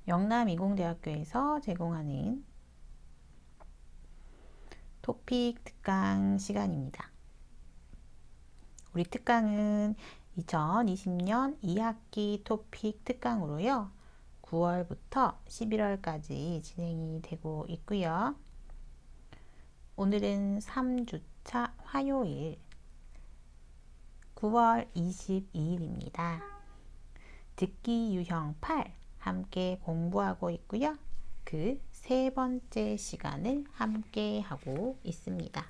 영남이공대학교에서 제공하는 토픽 특강 시간입니다. 우리 특강은 2020년 2학기 토픽 특강으로요. 9월부터 11월까지 진행이 되고 있고요. 오늘은 3주차 화요일 9월 22일입니다. 듣기 유형 8 함께 공부하고 있고요. 그 세 번째 시간을 함께 하고 있습니다.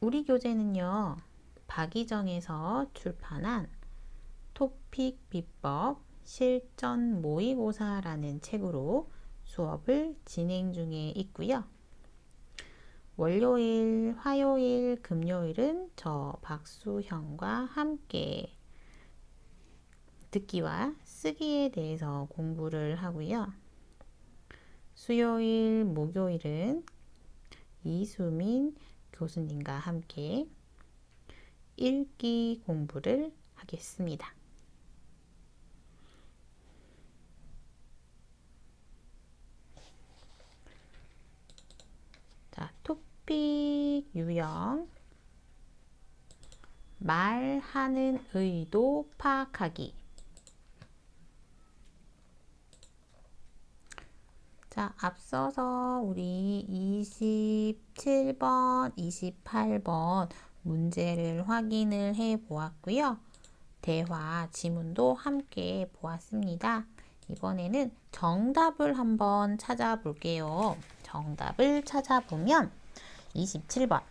우리 교재는요, 박이정에서 출판한 토픽 비법 실전 모의고사라는 책으로 수업을 진행 중에 있고요. 월요일, 화요일, 금요일은 저 박수형과 함께 듣기와 쓰기에 대해서 공부를 하고요. 수요일, 목요일은 이수민 교수님과 함께 읽기 공부를 하겠습니다. 자, 토픽 유형 말하는 의도 파악하기. 자, 앞서서 우리 27번, 28번 문제를 확인을 해 보았고요. 대화, 지문도 함께 보았습니다. 이번에는 정답을 한번 찾아볼게요. 정답을 찾아보면 27번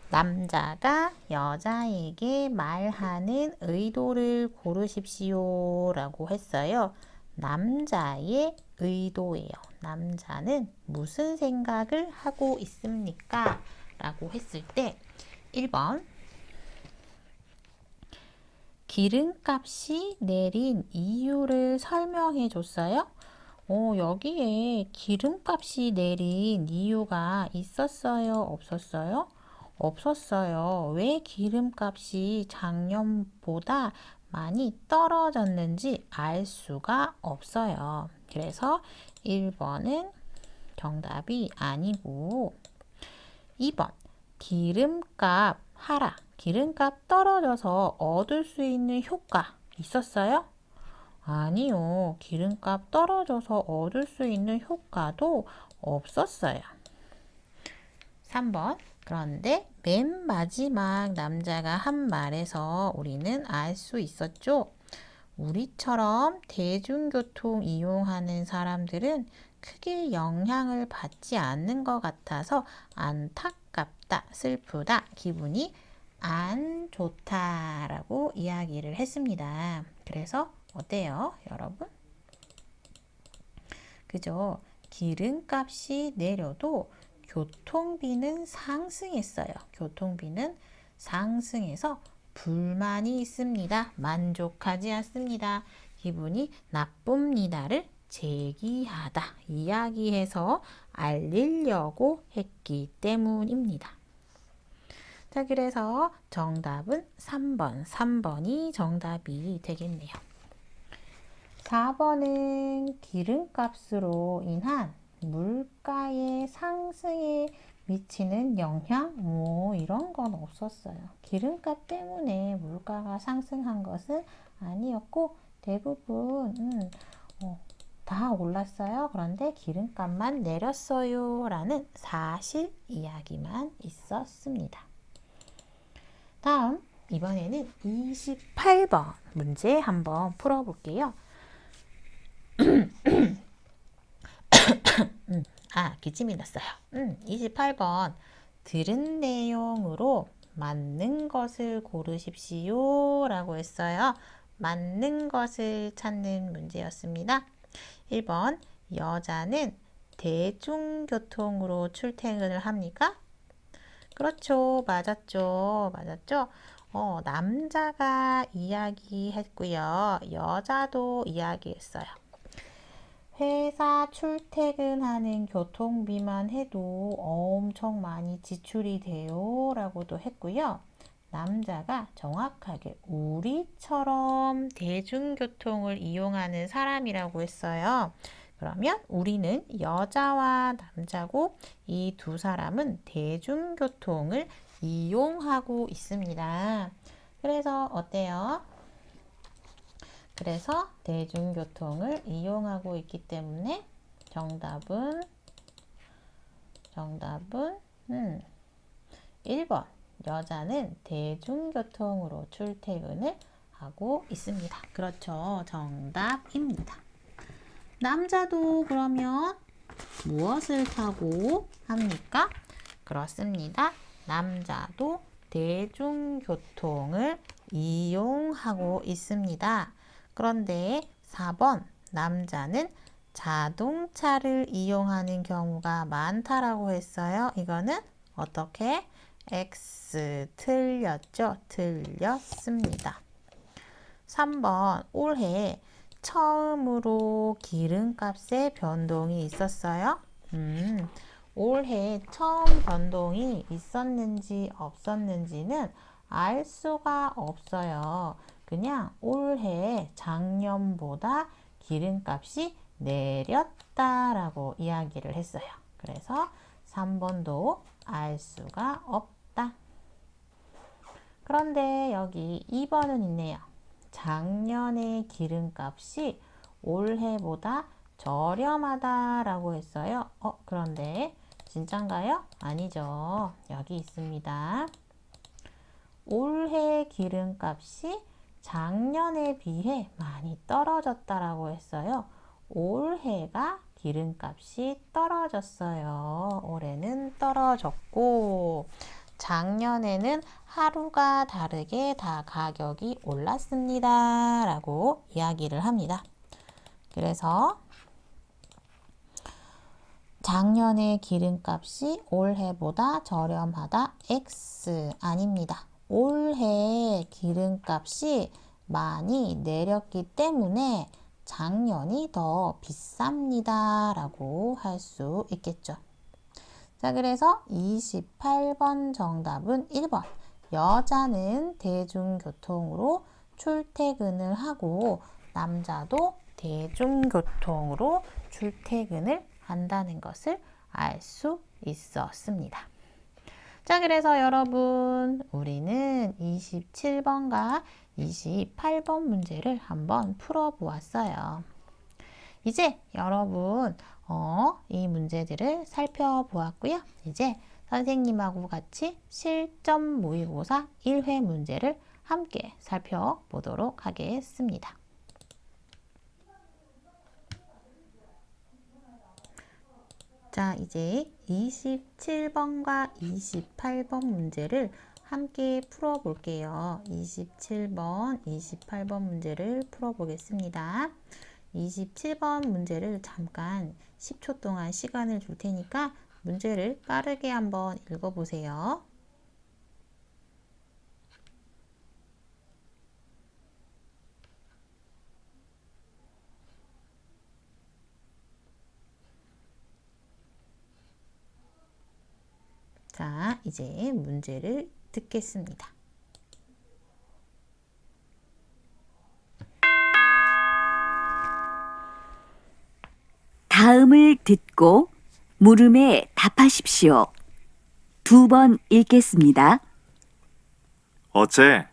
남자가 여자에게 말하는 의도를 고르십시오 라고 했어요. 남자의 의도예요. 남자는 무슨 생각을 하고 있습니까? 라고 했을 때 1번 기름값이 내린 이유를 설명해 줬어요. 여기에 기름값이 내린 이유가 있었어요? 없었어요? 없었어요. 왜 기름값이 작년보다 많이 떨어졌는지 알 수가 없어요. 그래서 1번은 정답이 아니고 2번 기름값 하락, 기름값 떨어져서 얻을 수 있는 효과 있었어요? 아니요. 기름값 떨어져서 얻을 수 있는 효과도 없었어요. 3번 그런데 맨 마지막 남자가 한 말에서 우리는 알 수 있었죠. 우리처럼 대중교통 이용하는 사람들은 크게 영향을 받지 않는 것 같아서 안타깝다, 슬프다, 기분이 안 좋다라고 이야기를 했습니다. 그래서 어때요, 여러분? 그죠? 기름값이 내려도 교통비는 상승했어요. 교통비는 상승해서 불만이 있습니다. 만족하지 않습니다. 기분이 나쁩니다를 제기하다, 이야기해서 알리려고 했기 때문입니다. 자, 그래서 정답은 3번이 정답이 되겠네요. 4번은 기름값으로 인한 물가의 상승에 미치는 영향? 이런 건 없었어요. 기름값 때문에 물가가 상승한 것은 아니었고 대부분 다 올랐어요. 그런데 기름값만 내렸어요 라는 사실 이야기만 있었습니다. 다음 이번에는 28번 문제 한번 풀어볼게요. 기침이 났어요. 28번 들은 내용으로 맞는 것을 고르십시오 라고 했어요. 맞는 것을 찾는 문제였습니다. 1번 여자는 대중교통으로 출퇴근을 합니까? 그렇죠. 맞았죠. 남자가 이야기했고요. 여자도 이야기했어요. 회사 출퇴근하는 교통비만 해도 엄청 많이 지출이 돼요 라고도 했고요. 남자가 정확하게 우리처럼 대중교통을 이용하는 사람이라고 했어요. 그러면 우리는 여자와 남자고 이 두 사람은 대중교통을 이용하고 있습니다. 그래서 어때요? 그래서 대중교통을 이용하고 있기 때문에 정답은 1번. 여자는 대중교통으로 출퇴근을 하고 있습니다. 그렇죠. 정답입니다. 남자도 그러면 무엇을 타고 합니까? 그렇습니다. 남자도 대중교통을 이용하고 있습니다. 그런데 4번 남자는 자동차를 이용하는 경우가 많다라고 했어요. 이거는 어떻게? X 틀렸죠? 틀렸습니다. 3번 올해 처음으로 기름값의 변동이 있었어요. 올해 처음 변동이 있었는지 없었는지는 알 수가 없어요. 그냥 올해 작년보다 기름값이 내렸다라고 이야기를 했어요. 그래서 3번도 알 수가 없다. 그런데 여기 2번은 있네요. 작년의 기름값이 올해보다 저렴하다라고 했어요. 그런데 진짠가요? 아니죠. 여기 있습니다. 올해 기름값이 작년에 비해 많이 떨어졌다라고 했어요. 올해가 기름값이 떨어졌어요. 올해는 떨어졌고 작년에는 하루가 다르게 다 가격이 올랐습니다. 라고 이야기를 합니다. 그래서 작년의 기름값이 올해보다 저렴하다. X 아닙니다. 올해 기름값이 많이 내렸기 때문에 작년이 더 비쌉니다. 라고 할 수 있겠죠. 자, 그래서 28번 정답은 1번. 여자는 대중교통으로 출퇴근을 하고 남자도 대중교통으로 출퇴근을 한다는 것을 알 수 있었습니다. 자, 그래서 여러분 우리는 27번과 28번 문제를 한번 풀어보았어요. 이제 여러분 이 문제들을 살펴보았고요. 이제 선생님하고 같이 실전 모의고사 1회 문제를 함께 살펴보도록 하겠습니다. 자, 이제 27번과 28번 문제를 함께 풀어볼게요. 27번, 28번 문제를 풀어보겠습니다. 27번 문제를 잠깐 10초 동안 시간을 줄 테니까 문제를 빠르게 한번 읽어보세요. 자, 이제 문제를 듣겠습니다. 다음을 듣고 물음에 답하십시오. 2번 읽겠습니다. 어제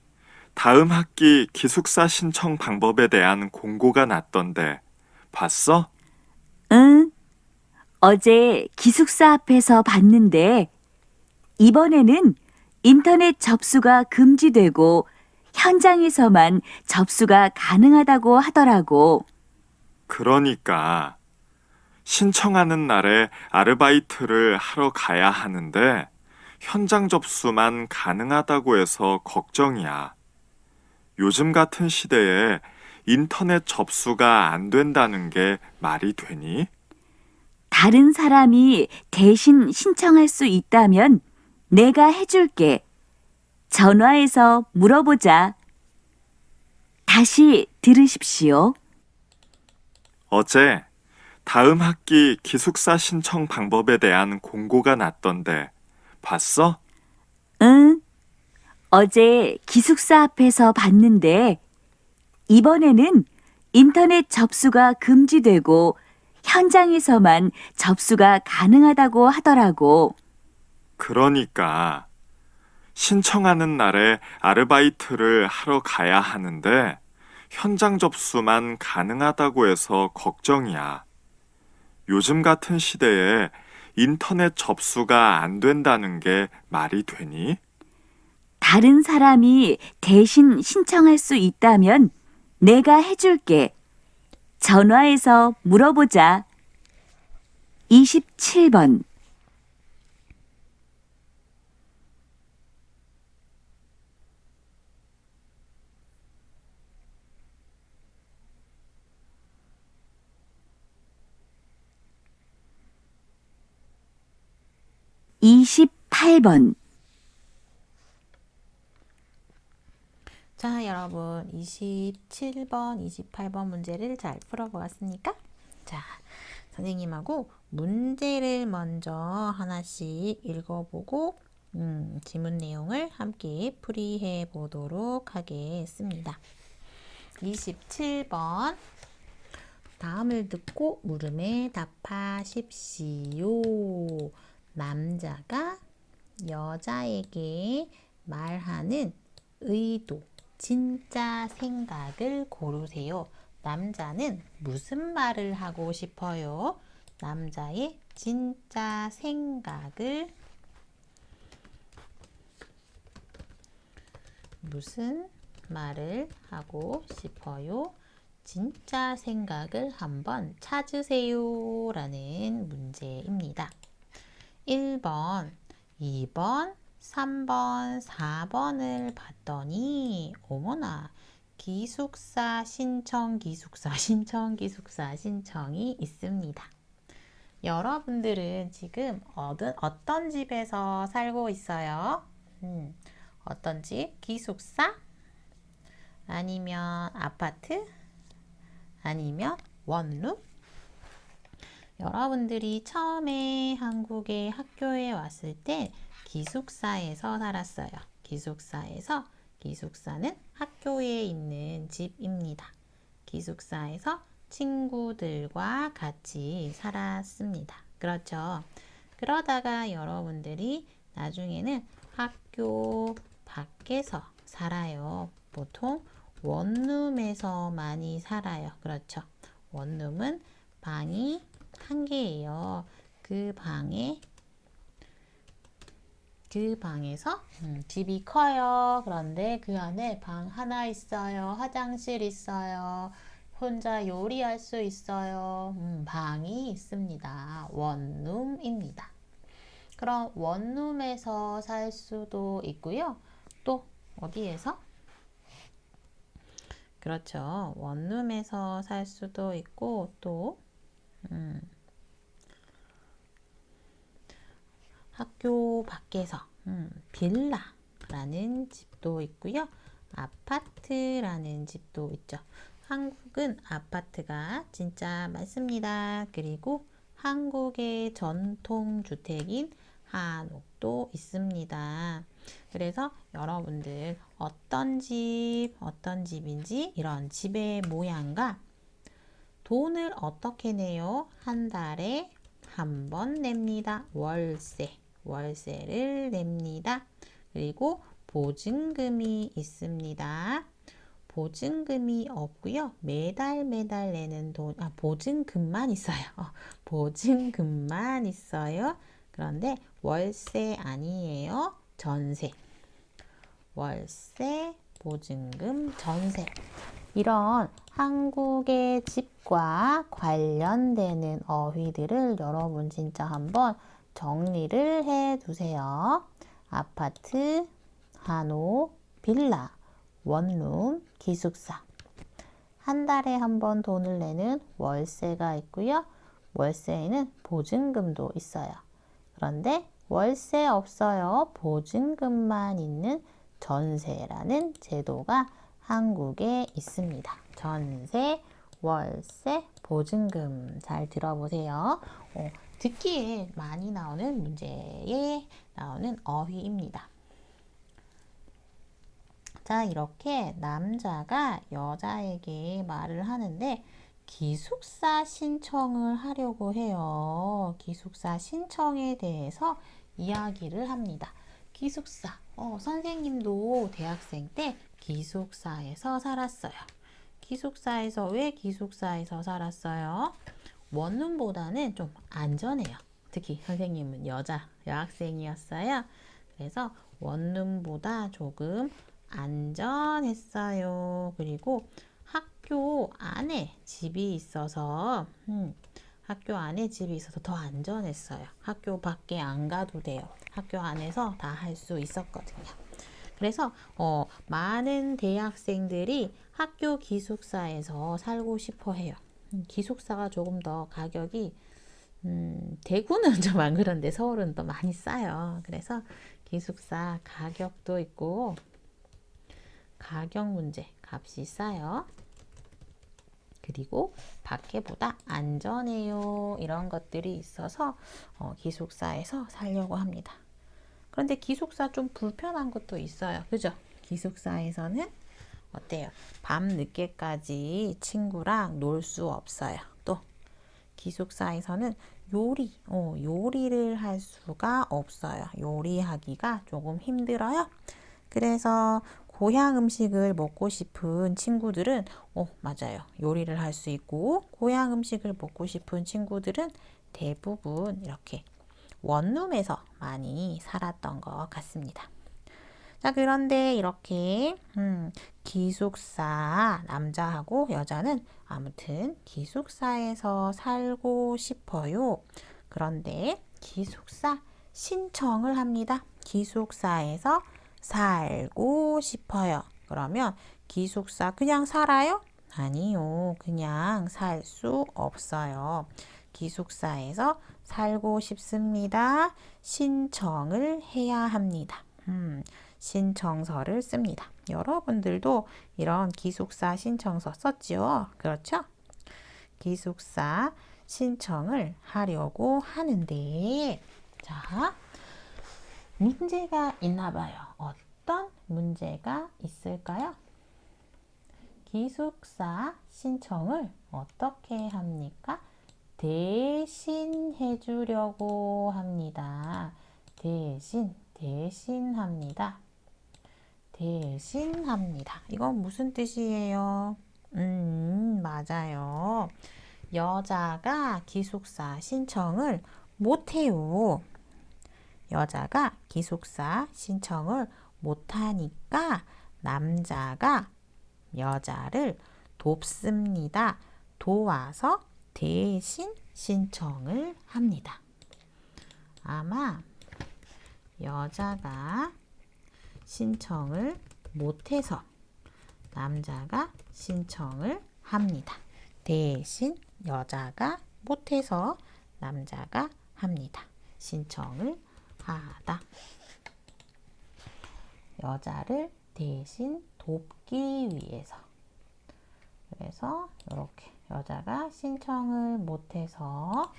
다음 학기 기숙사 신청 방법에 대한 공고가 났던데 봤어? 응. 어제 기숙사 앞에서 봤는데 이번에는 인터넷 접수가 금지되고 현장에서만 접수가 가능하다고 하더라고. 그러니까 신청하는 날에 아르바이트를 하러 가야 하는데 현장 접수만 가능하다고 해서 걱정이야. 요즘 같은 시대에 인터넷 접수가 안 된다는 게 말이 되니? 다른 사람이 대신 신청할 수 있다면 내가 해줄게. 전화해서 물어보자. 다시 들으십시오. 어제 다음 학기 기숙사 신청 방법에 대한 공고가 났던데 봤어? 응. 어제 기숙사 앞에서 봤는데 이번에는 인터넷 접수가 금지되고 현장에서만 접수가 가능하다고 하더라고. 그러니까 신청하는 날에 아르바이트를 하러 가야 하는데 현장 접수만 가능하다고 해서 걱정이야. 요즘 같은 시대에 인터넷 접수가 안 된다는 게 말이 되니? 다른 사람이 대신 신청할 수 있다면 내가 해줄게. 전화해서 물어보자. 27번. (28번) 자, 여러분 27번, 28번 문제를 잘 풀어보았습니까? 자, 선생님하고 문제를 먼저 하나씩 읽어보고 지문 내용을 함께 풀이해 보도록 하겠습니다. 27번 다음을 듣고 물음에 답하십시오. 남자가 여자에게 말하는 의도, 진짜 생각을 고르세요. 남자는 무슨 말을 하고 싶어요? 남자의 진짜 생각을 무슨 말을 하고 싶어요? 진짜 생각을 한번 찾으세요 라는 문제입니다. 1번, 2번, 3번, 4번을 봤더니 어머나 기숙사 신청, 기숙사 신청, 기숙사 신청이 있습니다. 여러분들은 지금 어떤 집에서 살고 있어요? 어떤 집? 기숙사? 아니면 아파트? 아니면 원룸? 여러분들이 처음에 한국에 학교에 왔을 때 기숙사에서 살았어요. 기숙사는 학교에 있는 집입니다. 기숙사에서 친구들과 같이 살았습니다. 그렇죠? 그러다가 여러분들이 나중에는 학교 밖에서 살아요. 보통 원룸에서 많이 살아요. 그렇죠? 원룸은 방이 한 개예요. 그 방에서 집이 커요. 그런데 그 안에 방 하나 있어요. 화장실 있어요. 혼자 요리할 수 있어요. 방이 있습니다. 원룸입니다. 그럼 원룸에서 살 수도 있고요. 또 어디에서? 그렇죠. 원룸에서 살 수도 있고 또 학교 밖에서 빌라라는 집도 있고요. 아파트라는 집도 있죠. 한국은 아파트가 진짜 많습니다. 그리고 한국의 전통주택인 한옥도 있습니다. 그래서 여러분들 어떤 집인지 이런 집의 모양과 돈을 어떻게 내요? 한 달에 한 번 냅니다. 월세를 냅니다. 그리고 보증금이 있습니다. 보증금이 없고요. 매달 내는 돈, 보증금만 있어요. 보증금만 있어요. 그런데 월세 아니에요. 전세. 월세, 보증금, 전세. 이런 한국의 집과 관련되는 어휘들을 여러분 진짜 한번 정리를 해 두세요. 아파트, 한옥, 빌라, 원룸, 기숙사. 한 달에 한 번 돈을 내는 월세가 있고요. 월세에는 보증금도 있어요. 그런데 월세 없어요. 보증금만 있는 전세라는 제도가 한국에 있습니다. 전세, 월세, 보증금 잘 들어보세요. 듣기에 많이 나오는 문제에 나오는 어휘입니다. 자, 이렇게 남자가 여자에게 말을 하는데 기숙사 신청을 하려고 해요. 기숙사 신청에 대해서 이야기를 합니다. 기숙사. 선생님도 대학생 때 기숙사에서 살았어요. 기숙사에서 왜 기숙사에서 살았어요? 원룸보다는 좀 안전해요. 특히 선생님은 여학생이었어요. 그래서 원룸보다 조금 안전했어요. 그리고 학교 안에 집이 있어서 더 안전했어요. 학교 밖에 안 가도 돼요. 학교 안에서 다 할 수 있었거든요. 그래서 많은 대학생들이 학교 기숙사에서 살고 싶어 해요. 기숙사가 조금 더 가격이 대구는 좀 안 그런데 서울은 또 많이 싸요. 그래서 기숙사 가격도 있고 가격 문제, 값이 싸요. 그리고 밖에보다 안전해요. 이런 것들이 있어서 기숙사에서 살려고 합니다. 그런데 기숙사 좀 불편한 것도 있어요. 그죠? 기숙사에서는 어때요? 밤 늦게까지 친구랑 놀 수 없어요. 또 기숙사에서는 요리를 할 수가 없어요. 요리하기가 조금 힘들어요. 그래서 고향 음식을 먹고 싶은 친구들은 맞아요. 요리를 할 수 있고 고향 음식을 먹고 싶은 친구들은 대부분 이렇게 원룸에서 많이 살았던 것 같습니다. 자, 그런데 이렇게 기숙사 남자하고 여자는 아무튼 기숙사에서 살고 싶어요. 그런데 기숙사 신청을 합니다. 기숙사에서 살고 싶어요. 그러면 기숙사 그냥 살아요? 아니요. 그냥 살 수 없어요. 기숙사에서 살고 싶습니다. 신청을 해야 합니다. 신청서를 씁니다. 여러분들도 이런 기숙사 신청서 썼죠? 그렇죠? 기숙사 신청을 하려고 하는데, 자, 문제가 있나 봐요. 어떤 문제가 있을까요? 기숙사 신청을 어떻게 합니까? 대신 해주려고 합니다. 대신합니다. 대신합니다. 이건 무슨 뜻이에요? 맞아요. 여자가 기숙사 신청을 못해요. 여자가 기숙사 신청을 못하니까 남자가 여자를 돕습니다. 도와서 대신 신청을 합니다. 아마 여자가 신청을 못해서 남자가 신청을 합니다. 대신 여자가 못해서 남자가 합니다. 신청을 하다. 여자를 대신 돕기 위해서. 그래서 이렇게 여자가 신청을 못해서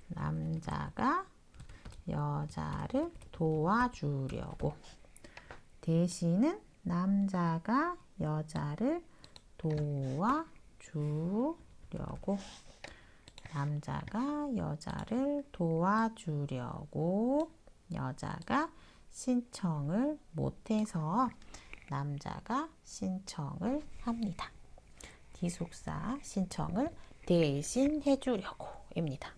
남자가 여자를 도와주려고. 대신은 남자가 여자를 도와주려고. 남자가 여자를 도와주려고 여자가 신청을 못해서 남자가 신청을 합니다. 기숙사 신청을 대신 해주려고 입니다.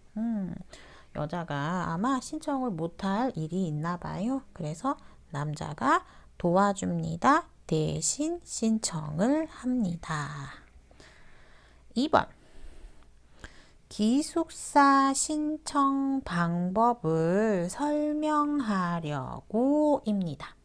여자가 아마 신청을 못할 일이 있나 봐요. 그래서 남자가 도와줍니다. 대신 신청을 합니다. 2번. 기숙사 신청 방법을 설명하려고 입니다.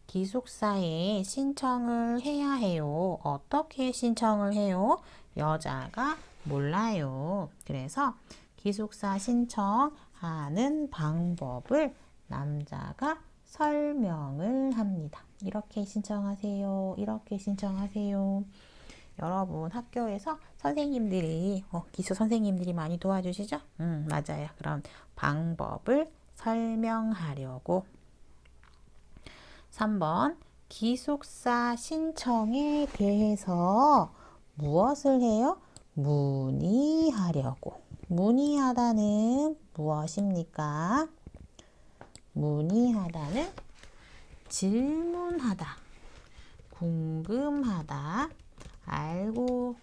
기숙사에 신청을 해야 해요. 어떻게 신청을 해요? 여자가 몰라요. 그래서 기숙사 신청하는 방법을 남자가 설명을 합니다. 이렇게 신청하세요. 이렇게 신청하세요. 여러분 학교에서 선생님들이 기숙 선생님들이 많이 도와주시죠? 맞아요. 그럼 방법을 설명하려고. 3번 기숙사 신청에 대해서 무엇을 해요? 문의하려고. 문의하다는 무엇입니까? 문의하다는 질문하다, 궁금하다, 알고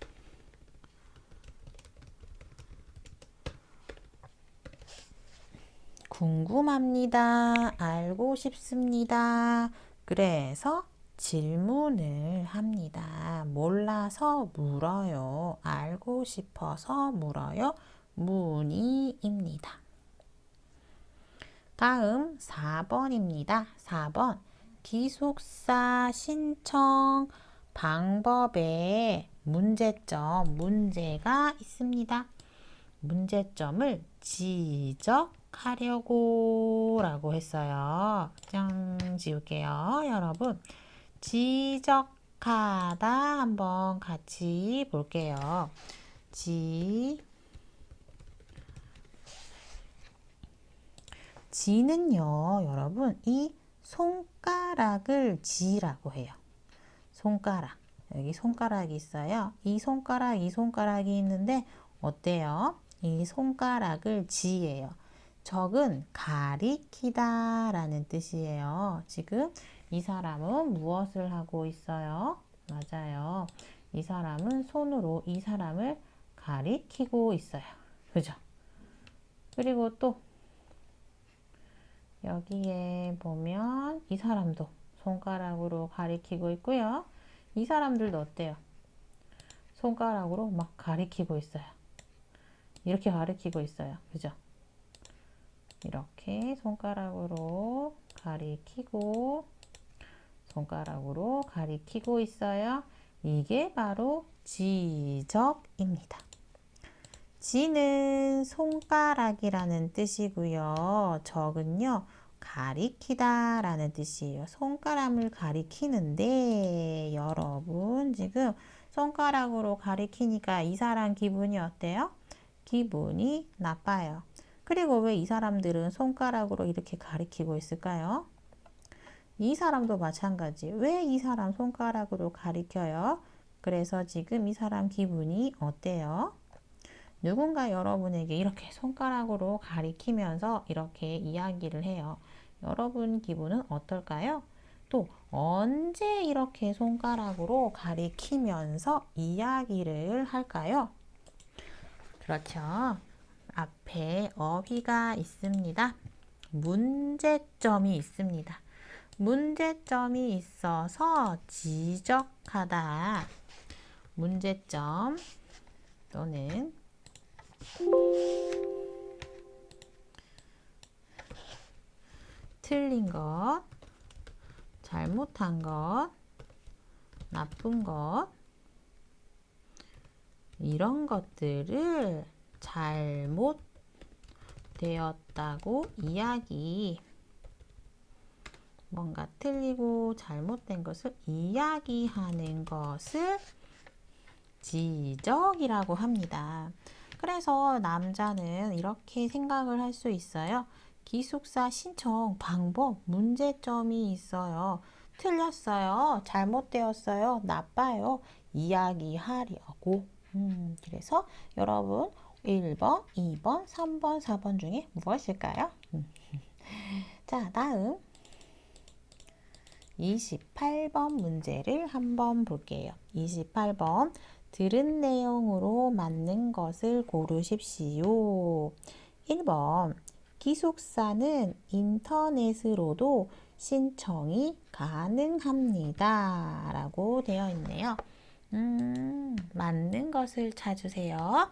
궁금합니다. 알고 싶습니다. 그래서 질문을 합니다. 몰라서 물어요. 알고 싶어서 물어요. 문의입니다. 다음 4번입니다. 4번 기숙사 신청 방법에 문제가 있습니다. 문제점을 지적하려고 라고 했어요. 짱 지울게요. 여러분 지적하다 한번 같이 볼게요. 지는요, 여러분 이 손가락을 지라고 해요. 손가락. 여기 손가락이 있어요. 이 손가락이 있는데 어때요? 이 손가락을 지예요. 적은 가리키다 라는 뜻이에요. 지금 이 사람은 무엇을 하고 있어요? 맞아요. 이 사람은 손으로 이 사람을 가리키고 있어요. 그죠? 그리고 또 여기에 보면 이 사람도 손가락으로 가리키고 있고요. 이 사람들도 어때요? 손가락으로 막 가리키고 있어요. 이렇게 가리키고 있어요. 그죠? 이렇게 손가락으로 가리키고 손가락으로 가리키고 있어요. 이게 바로 지적입니다. 지는 손가락이라는 뜻이고요. 적은요, 가리키다 라는 뜻이에요. 손가락을 가리키는데 여러분 지금 손가락으로 가리키니까 이 사람 기분이 어때요? 기분이 나빠요. 그리고 왜 이 사람들은 손가락으로 이렇게 가리키고 있을까요? 이 사람도 마찬가지. 왜 이 사람 손가락으로 가리켜요? 그래서 지금 이 사람 기분이 어때요? 누군가 여러분에게 이렇게 손가락으로 가리키면서 이렇게 이야기를 해요. 여러분 기분은 어떨까요? 또 언제 이렇게 손가락으로 가리키면서 이야기를 할까요? 그렇죠. 앞에 어휘가 있습니다. 문제점이 있습니다. 문제점이 있어서 지적하다. 문제점 또는 틀린 것, 잘못한 것, 나쁜 것, 이런 것들을 잘못되었다고 이야기, 뭔가 틀리고 잘못된 것을 이야기하는 것을 지적이라고 합니다. 그래서 남자는 이렇게 생각을 할 수 있어요. 기숙사 신청 방법, 문제점이 있어요. 틀렸어요. 잘못되었어요. 나빠요. 이야기하려고. 그래서 여러분 1번, 2번, 3번, 4번 중에 무엇일까요? 자, 다음 28번 문제를 한번 볼게요. 28번 들은 내용으로 맞는 것을 고르십시오. 1번 기숙사는 인터넷으로도 신청이 가능합니다. 라고 되어 있네요. 맞는 것을 찾으세요.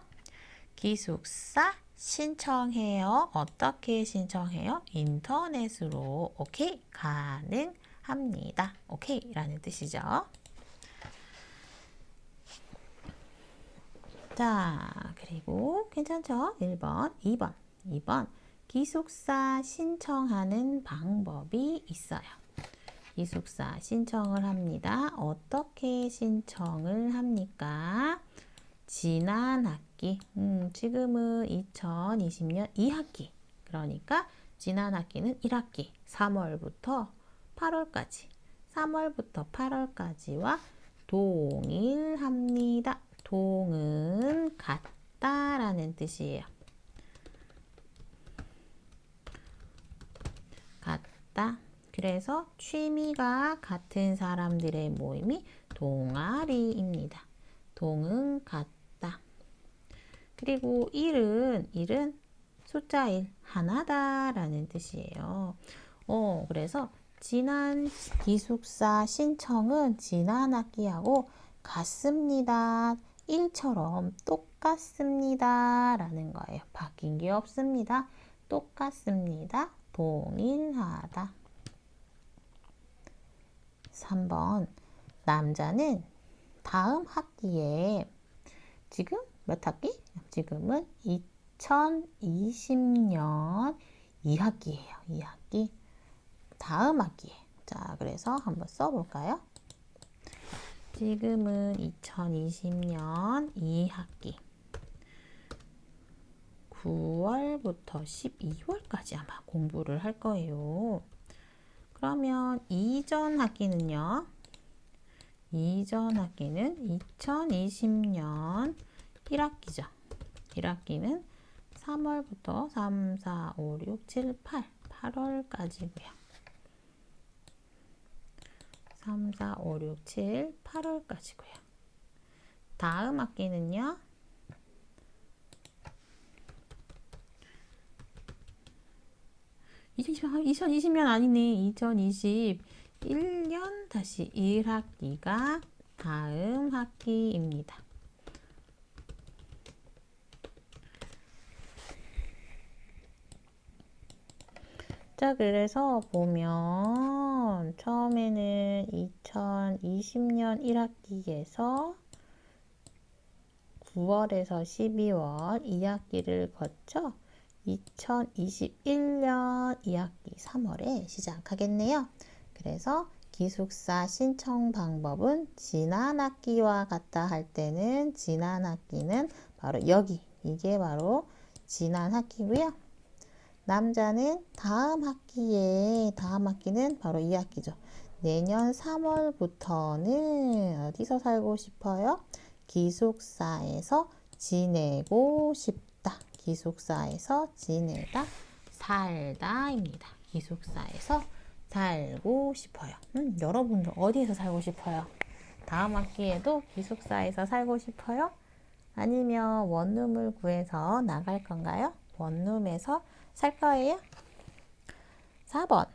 기숙사 신청해요. 어떻게 신청해요? 인터넷으로. 오케이. 가능합니다. 오케이. 라는 뜻이죠. 자, 그리고 괜찮죠? 1번, 2번. 2번. 기숙사 신청하는 방법이 있어요. 기숙사 신청을 합니다. 어떻게 신청을 합니까? 지난 학기, 지금은 2020년 2학기. 그러니까 지난 학기는 1학기 3월부터 8월까지. 3월부터 8월까지와 동일합니다. 동은 같다라는 뜻이에요. 같다. 그래서 취미가 같은 사람들의 모임이 동아리입니다. 동은 같다. 그리고 일은 숫자 1, 하나다라는 뜻이에요. 그래서 지난 기숙사 신청은 지난 학기하고 같습니다. 1처럼 똑같습니다. 라는 거예요. 바뀐 게 없습니다. 똑같습니다. 동일하다. 3번. 남자는 다음 학기에 지금 몇 학기? 지금은 2020년 2학기예요. 2학기. 다음 학기에. 자, 그래서 한번 써볼까요? 지금은 2020년 2학기. 9월부터 12월까지 아마 공부를 할 거예요. 그러면 이전 학기는요? 이전 학기는 2020년 1학기죠. 1학기는 3월부터 3, 4, 5, 6, 7, 8월까지고요. 3, 4, 5, 6, 7, 8월까지고요. 다음 학기는요. 2020년 아니네. 2021년 다시 1학기가 다음 학기입니다. 자, 그래서 보면 처음에는 2020년 1학기에서 9월에서 12월 2학기를 거쳐 2021년 2학기 3월에 시작하겠네요. 그래서 기숙사 신청 방법은 지난 학기와 같다 할 때는 지난 학기는 바로 여기, 이게 바로 지난 학기고요. 남자는 다음 학기는 바로 2학기죠. 내년 3월부터는 어디서 살고 싶어요? 기숙사에서 지내고 싶다. 기숙사에서 지내다, 살다입니다. 기숙사에서 살고 싶어요. 여러분들 어디에서 살고 싶어요? 다음 학기에도 기숙사에서 살고 싶어요? 아니면 원룸을 구해서 나갈 건가요? 원룸에서 살 거예요? 4번.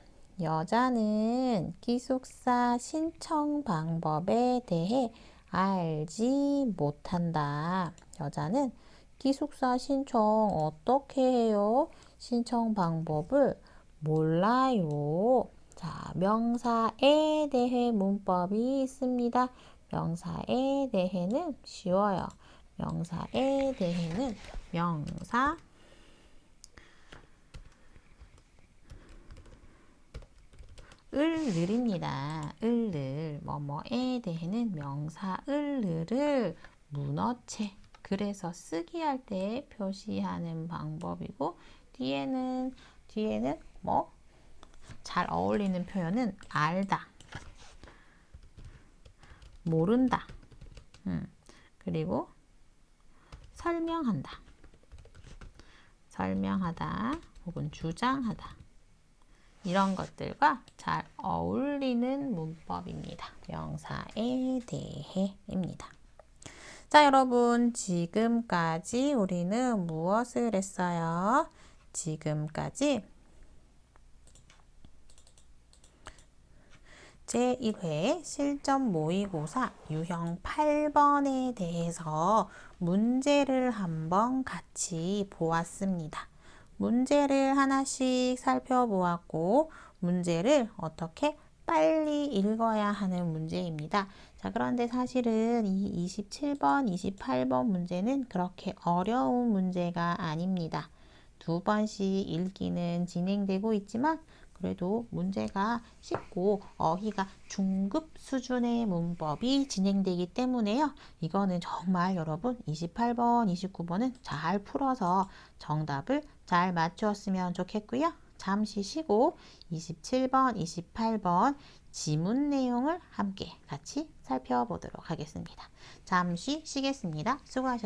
여자는 기숙사 신청 방법에 대해 알지 못한다. 여자는 기숙사 신청 어떻게 해요? 신청 방법을 몰라요. 자, 명사에 대해 문법이 있습니다. 명사에 대해는 쉬워요. 명사에 대해는 명사 을늘입니다. 을늘 뭐뭐에 대해는 명사 을늘을 문어체 그래서 쓰기 할 때 표시하는 방법이고 뒤에는 뭐 잘 어울리는 표현은 알다, 모른다, 그리고 설명한다 혹은 주장하다 이런 것들과 잘 어울리는 문법입니다. 명사에 대해입니다. 자, 여러분 지금까지 우리는 무엇을 했어요? 지금까지 제1회 실전 모의고사 유형 8번에 대해서 문제를 한번 같이 보았습니다. 문제를 하나씩 살펴보았고 문제를 어떻게 빨리 읽어야 하는 문제입니다. 자, 그런데 사실은 이 27번, 28번 문제는 그렇게 어려운 문제가 아닙니다. 2번씩 읽기는 진행되고 있지만 그래도 문제가 쉽고 어휘가 중급 수준의 문법이 진행되기 때문에요. 이거는 정말 여러분 28번, 29번은 잘 풀어서 정답을 잘 맞추었으면 좋겠고요. 잠시 쉬고 27번, 28번 지문 내용을 함께 같이 살펴보도록 하겠습니다. 잠시 쉬겠습니다. 수고하셨습니다.